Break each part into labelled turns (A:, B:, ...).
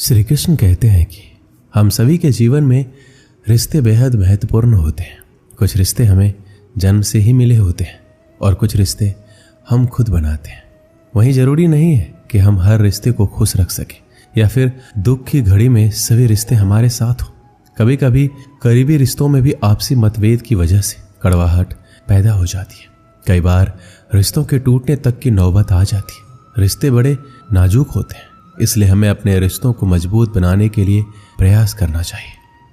A: श्री कृष्ण कहते हैं कि हम सभी के जीवन में रिश्ते बेहद महत्वपूर्ण होते हैं। कुछ रिश्ते हमें जन्म से ही मिले होते हैं और कुछ रिश्ते हम खुद बनाते हैं। वहीं जरूरी नहीं है कि हम हर रिश्ते को खुश रख सकें या फिर दुख की घड़ी में सभी रिश्ते हमारे साथ हो। कभी कभी करीबी रिश्तों में भी आपसी मतभेद की वजह से कड़वाहट पैदा हो जाती है। कई बार रिश्तों के टूटने तक की नौबत आ जाती है। रिश्ते बड़े नाजुक होते हैं, इसलिए हमें अपने रिश्तों को मजबूत बनाने के लिए प्रयास करना चाहिए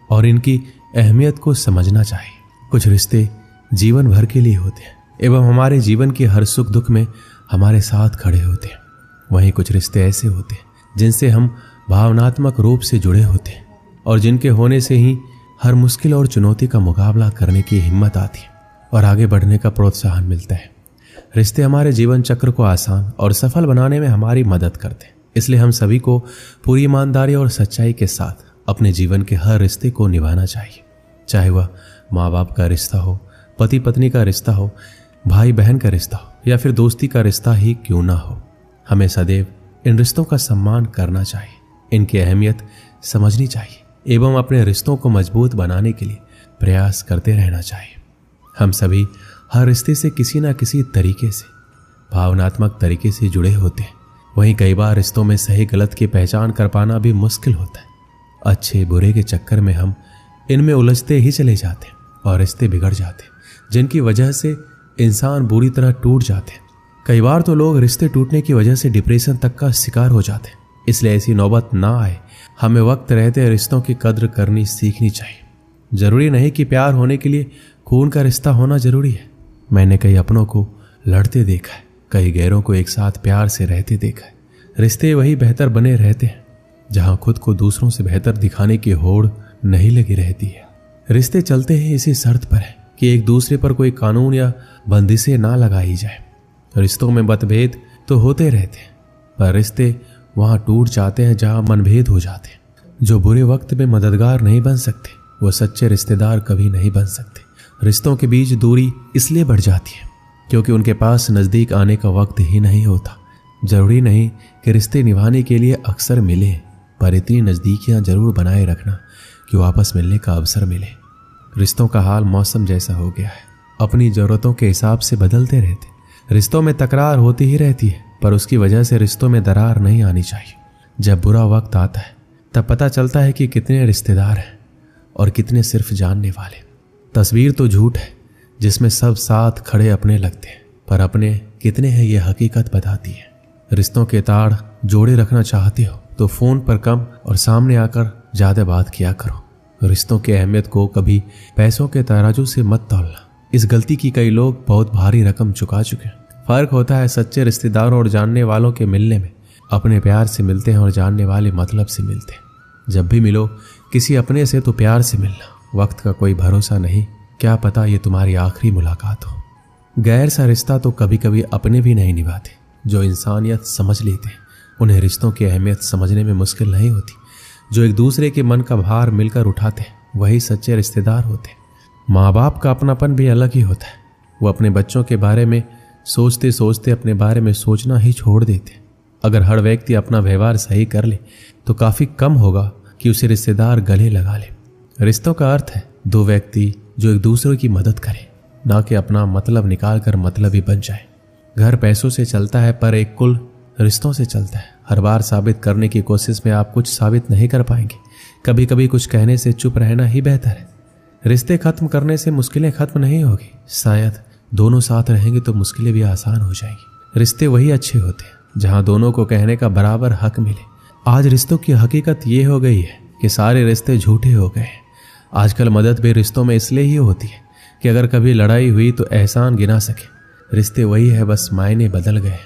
A: और इनकी अहमियत को समझना चाहिए। कुछ रिश्ते जीवन भर के लिए होते हैं एवं हमारे जीवन के हर सुख दुख में हमारे साथ खड़े होते हैं। वहीं कुछ रिश्ते ऐसे होते हैं जिनसे हम भावनात्मक रूप से जुड़े होते हैं और जिनके होने से ही हर मुश्किल और चुनौती का मुकाबला करने की हिम्मत आती है और आगे बढ़ने का प्रोत्साहन मिलता है। रिश्ते हमारे जीवन चक्र को आसान और सफल बनाने में हमारी मदद करते हैं। इसलिए हम सभी को पूरी ईमानदारी और सच्चाई के साथ अपने जीवन के हर रिश्ते को निभाना चाहिए, चाहे वह माँ बाप का रिश्ता हो, पति पत्नी का रिश्ता हो, भाई बहन का रिश्ता हो या फिर दोस्ती का रिश्ता ही क्यों ना हो। हमें सदैव इन रिश्तों का सम्मान करना चाहिए, इनकी अहमियत समझनी चाहिए एवं अपने रिश्तों को मजबूत बनाने के लिए प्रयास करते रहना चाहिए। हम सभी हर रिश्ते से किसी न किसी तरीके से भावनात्मक तरीके से जुड़े होते हैं। वहीं कई बार रिश्तों में सही गलत की पहचान कर पाना भी मुश्किल होता है। अच्छे बुरे के चक्कर में हम इनमें उलझते ही चले जाते हैं और रिश्ते बिगड़ जाते हैं, जिनकी वजह से इंसान बुरी तरह टूट जाते हैं। कई बार तो लोग रिश्ते टूटने की वजह से डिप्रेशन तक का शिकार हो जाते हैं। इसलिए ऐसी नौबत ना आए, हमें वक्त रहते रिश्तों की कद्र करनी सीखनी चाहिए। जरूरी नहीं कि प्यार होने के लिए खून का रिश्ता होना जरूरी है। मैंने कई अपनों को लड़ते देखा है, कई गैरों को एक साथ प्यार से रहते देखा है। रिश्ते वही बेहतर बने रहते हैं जहां खुद को दूसरों से बेहतर दिखाने की होड़ नहीं लगी रहती है। रिश्ते चलते ही इसी शर्त पर है कि एक दूसरे पर कोई कानून या बंदिशें ना लगाई जाए। रिश्तों में मतभेद तो होते रहते हैं, पर रिश्ते वहां टूट जाते हैं जहां मनभेद हो जाते हैं। जो बुरे वक्त में मददगार नहीं बन सकते वो सच्चे रिश्तेदार कभी नहीं बन सकते। रिश्तों के बीच दूरी इसलिए बढ़ जाती है क्योंकि उनके पास नजदीक आने का वक्त ही नहीं होता। जरूरी नहीं कि रिश्ते निभाने के लिए अक्सर मिले, पर इतनी नजदीकियां जरूर बनाए रखना कि वापस मिलने का अवसर मिले। रिश्तों का हाल मौसम जैसा हो गया है, अपनी जरूरतों के हिसाब से बदलते रहते। रिश्तों में तकरार होती ही रहती है, पर उसकी वजह से रिश्तों में दरार नहीं आनी चाहिए। जब बुरा वक्त आता है तब पता चलता है कि कितने रिश्तेदार हैं और कितने सिर्फ जानने वाले। तस्वीर तो झूठ है जिसमें सब साथ खड़े अपने लगते हैं, पर अपने कितने हैं ये हकीकत बताती है। रिश्तों के ताड़ जोड़े रखना चाहते हो तो फोन पर कम और सामने आकर ज्यादा बात किया करो। रिश्तों की अहमियत को कभी पैसों के तराजू से मत तौलना। इस गलती की कई लोग बहुत भारी रकम चुका चुके हैं। फर्क होता है सच्चे रिश्तेदारों और जानने वालों के मिलने में। अपने प्यार से मिलते हैं और जानने वाले मतलब से मिलते हैं। जब भी मिलो किसी अपने से तो प्यार से मिलना। वक्त का कोई भरोसा नहीं, क्या पता ये तुम्हारी आखिरी मुलाकात हो। गैर सा रिश्ता तो कभी कभी अपने भी नहीं निभाते। जो इंसानियत समझ लेते हैं उन्हें रिश्तों की अहमियत समझने में मुश्किल नहीं होती। जो एक दूसरे के मन का भार मिलकर उठाते हैं वही सच्चे रिश्तेदार होते हैं। माँ बाप का अपनापन भी अलग ही होता है। वो अपने बच्चों के बारे में सोचते सोचते अपने बारे में सोचना ही छोड़ देते हैं। अगर हर व्यक्ति अपना व्यवहार सही कर ले तो काफी कम होगा कि उसे रिश्तेदार गले लगा ले। रिश्तों का अर्थ है दो व्यक्ति जो एक दूसरे की मदद करें, ना कि अपना मतलब निकाल कर मतलब ही बन जाए। घर पैसों से चलता है पर एक कुल रिश्तों से चलता है। हर बार साबित करने की कोशिश में आप कुछ साबित नहीं कर पाएंगे। कभी कभी कुछ कहने से चुप रहना ही बेहतर है। रिश्ते खत्म करने से मुश्किलें खत्म नहीं होगी, शायद दोनों साथ रहेंगे तो मुश्किलें भी आसान हो जाएंगी। रिश्ते वही अच्छे होते हैं जहां दोनों को कहने का बराबर हक मिले। आज रिश्तों की हकीकत ये हो गई है कि सारे रिश्ते झूठे हो गए हैं। आजकल मदद भी रिश्तों में इसलिए ही होती है कि अगर कभी लड़ाई हुई तो एहसान गिना सके। रिश्ते वही है, बस मायने बदल गए।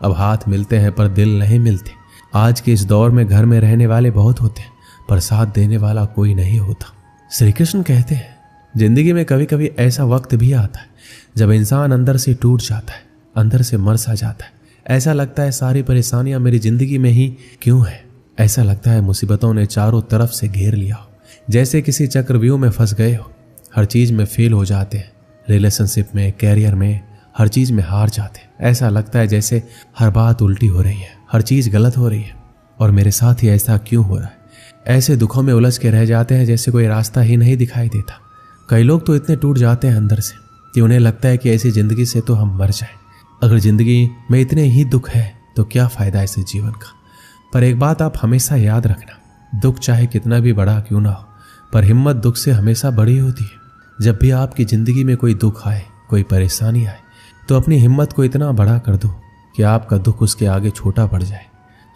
A: अब हाथ मिलते हैं पर दिल नहीं मिलते। आज के इस दौर में घर में रहने वाले बहुत होते हैं पर साथ देने वाला कोई नहीं होता। श्री कृष्ण कहते हैं जिंदगी में कभी कभी ऐसा वक्त भी आता है जब इंसान अंदर से टूट जाता है, अंदर से मर सा जाता है। ऐसा लगता है सारी परेशानियां मेरी जिंदगी में ही क्यों है। ऐसा लगता है मुसीबतों ने चारों तरफ से घेर लिया हो, जैसे किसी चक्रव्यूह में फंस गए हो। हर चीज में फेल हो जाते हैं, रिलेशनशिप में, कैरियर में, हर चीज में हार जाते हैं। ऐसा लगता है जैसे हर बात उल्टी हो रही है, हर चीज गलत हो रही है। और मेरे साथ ही ऐसा क्यों हो रहा है। ऐसे दुखों में उलझ के रह जाते हैं जैसे कोई रास्ता ही नहीं दिखाई देता। कई लोग तो इतने टूट जाते हैं अंदर से कि उन्हें लगता है कि ऐसी जिंदगी से तो हम मर जाएं। अगर जिंदगी में इतने ही दुख है तो क्या फायदा ऐसे जीवन का। पर एक बात आप हमेशा याद रखना, दुख चाहे कितना भी बड़ा क्यों ना हो, पर हिम्मत दुख से हमेशा बड़ी होती है। जब भी आपकी जिंदगी में कोई दुख आए, कोई परेशानी आए, तो अपनी हिम्मत को इतना बड़ा कर दो कि आपका दुख उसके आगे छोटा पड़ जाए।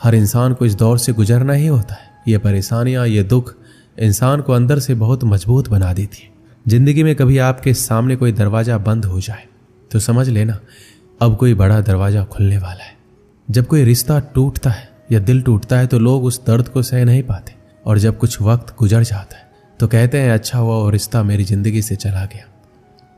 A: हर इंसान को इस दौर से गुजरना ही होता है। ये परेशानियां, ये दुख इंसान को अंदर से बहुत मजबूत बना देती है। जिंदगी में कभी आपके सामने कोई दरवाजा बंद हो जाए तो समझ लेना अब कोई बड़ा दरवाजा खुलने वाला है। जब कोई रिश्ता टूटता है या दिल टूटता है तो लोग उस दर्द को सह नहीं पाते, और जब कुछ वक्त गुजर जाता है तो कहते हैं अच्छा हुआ वो रिश्ता मेरी जिंदगी से चला गया।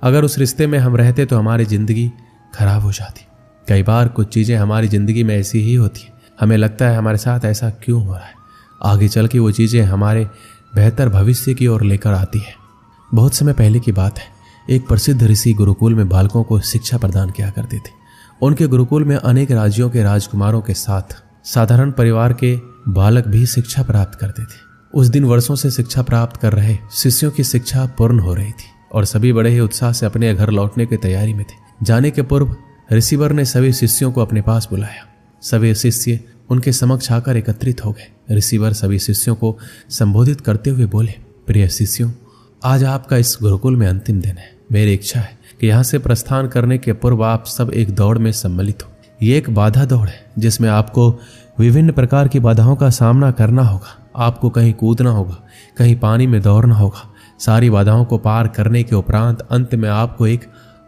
A: अगर उस रिश्ते में हम रहते तो हमारी जिंदगी खराब हो जाती। कई बार कुछ चीजें हमारी जिंदगी में ऐसी ही होती है, हमें लगता है हमारे साथ ऐसा क्यों हो रहा है। आगे चल के वो चीजें हमारे बेहतर भविष्य की ओर लेकर आती है। बहुत समय पहले की बात है, एक प्रसिद्ध ऋषि गुरुकुल में बालकों को शिक्षा प्रदान किया करते थे। उनके गुरुकुल में अनेक राज्यों के राजकुमारों के साथ साधारण परिवार के बालक भी शिक्षा प्राप्त करते थे। उस दिन वर्षों से शिक्षा प्राप्त कर रहे शिष्यों की शिक्षा पूर्ण हो रही थी और सभी बड़े ही उत्साह से अपने घर लौटने की तैयारी में थे। जाने के पूर्व ऋषिवर ने सभी शिष्यों को अपने पास बुलाया। सभी शिष्य उनके समक्ष आकर एकत्रित हो गए। ऋषिवर सभी शिष्यों को संबोधित करते हुए बोले, प्रिय शिष्यों, आज आपका इस गुरुकुल में अंतिम दिन है। मेरी इच्छा है कि यहाँ से प्रस्थान करने के पूर्व आप सब एक दौड़ में सम्मिलित हो। ये एक बाधा दौड़ है जिसमें आपको विभिन्न प्रकार की बाधाओं का सामना करना होगा। आपको कहीं कूदना होगा, कहीं पानी में दौड़ना होगा। सारी बाधाओं को पार करने के उपरांत अंत में आपको एक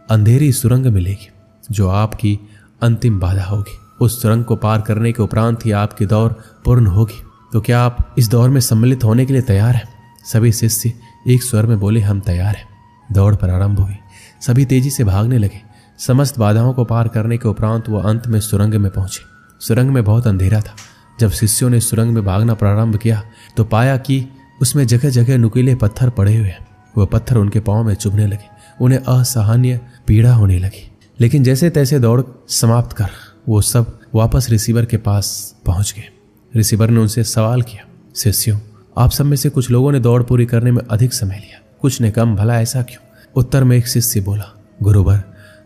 A: अंधेरी सुरंग मिलेगी जो आपकी अंतिम बाधा होगी। उस सुरंग को पार करने के उपरांत ही आपकी दौड़ पूर्ण होगी। तो क्या आप इस दौड़ में सम्मिलित होने के लिए तैयार हैं? सभी शिष्य एक स्वर में बोले, हम तैयार हैं। दौड़ प्रारंभ हुई। सभी तेजी से भागने लगे। समस्त बाधाओं को पार करने के उपरांत वो अंत में सुरंग में पहुंचे। सुरंग में बहुत अंधेरा था। जब शिष्यों ने सुरंग में भागना प्रारंभ किया तो पाया कि उसमें जगह जगह नुकीले पत्थर पड़े हुए हैं। वह पत्थर उनके पांव में चुभने लगे। उन्हें असहनीय पीड़ा होने लगी। लेकिन जैसे तैसे दौड़ समाप्त कर वो सब वापस रिसीवर के पास पहुंच गए। रिसीवर ने उनसे सवाल किया, शिष्यों, आप सब में से कुछ लोगों ने दौड़ पूरी करने में अधिक समय लिया, कुछ ने कम, भला ऐसा क्यों? उत्तर में एक शिष्य बोला, गुरुवर,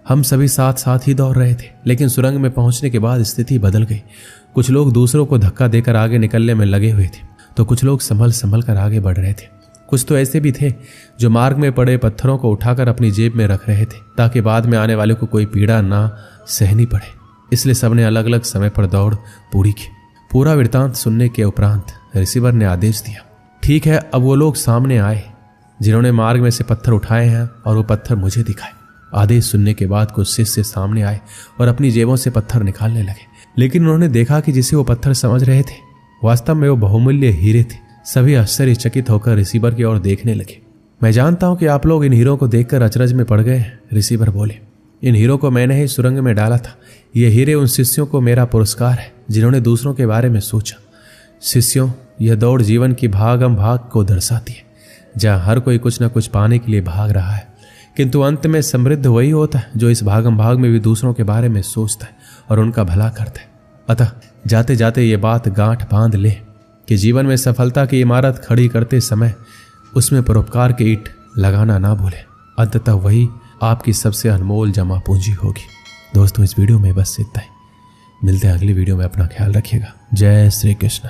A: हम सभी साथ साथ ही दौड़ रहे थे, लेकिन सुरंग में पहुंचने के बाद स्थिति बदल गई। कुछ लोग दूसरों को धक्का देकर आगे निकलने में लगे हुए थे, तो कुछ लोग संभल संभल कर आगे बढ़ रहे थे। कुछ तो ऐसे भी थे जो मार्ग में पड़े पत्थरों को उठाकर अपनी जेब में रख रहे थे ताकि बाद में आने वाले को कोई पीड़ा ना सहनी पड़े। इसलिए सबने अलग अलग समय पर दौड़ पूरी की। पूरा वृत्तांत सुनने के उपरांत रिसीवर ने आदेश दिया, ठीक है, अब वो लोग सामने आए जिन्होंने मार्ग में से पत्थर उठाए हैं और वो पत्थर मुझे दिखाए। आदेश सुनने के बाद कुछ शिष्य सामने आए और अपनी जेबों से पत्थर निकालने लगे, लेकिन उन्होंने देखा कि जिसे वो पत्थर समझ रहे थे वास्तव में वो बहुमूल्य हीरे थे। सभी आश्चर्यचकित होकर रिसीवर की ओर देखने लगे। मैं जानता हूं कि आप लोग इन हीरों को देखकर अचरज में पड़ गए। रिसीवर बोले, इन हीरों को मैंने ही सुरंग में डाला था। ये हीरे उन शिष्यों को मेरा पुरस्कार है जिन्होंने दूसरों के बारे में सोचा। शिष्यों, यह दौड़ जीवन की भागम भाग को दर्शाती है, जहां हर कोई कुछ न कुछ पाने के लिए भाग रहा है, किंतु अंत में समृद्ध वही होता है जो इस भागम भाग में भी दूसरों के बारे में सोचता है और उनका भला करता है। अतः जाते जाते ये बात गांठ बांध ले कि जीवन में सफलता की इमारत खड़ी करते समय उसमें परोपकार की ईंट लगाना ना भूले। अंततः वही आपकी सबसे अनमोल जमा पूंजी होगी। दोस्तों, इस वीडियो में बस इतना ही। मिलते हैं अगली वीडियो में। अपना ख्याल रखिएगा। जय श्री कृष्ण।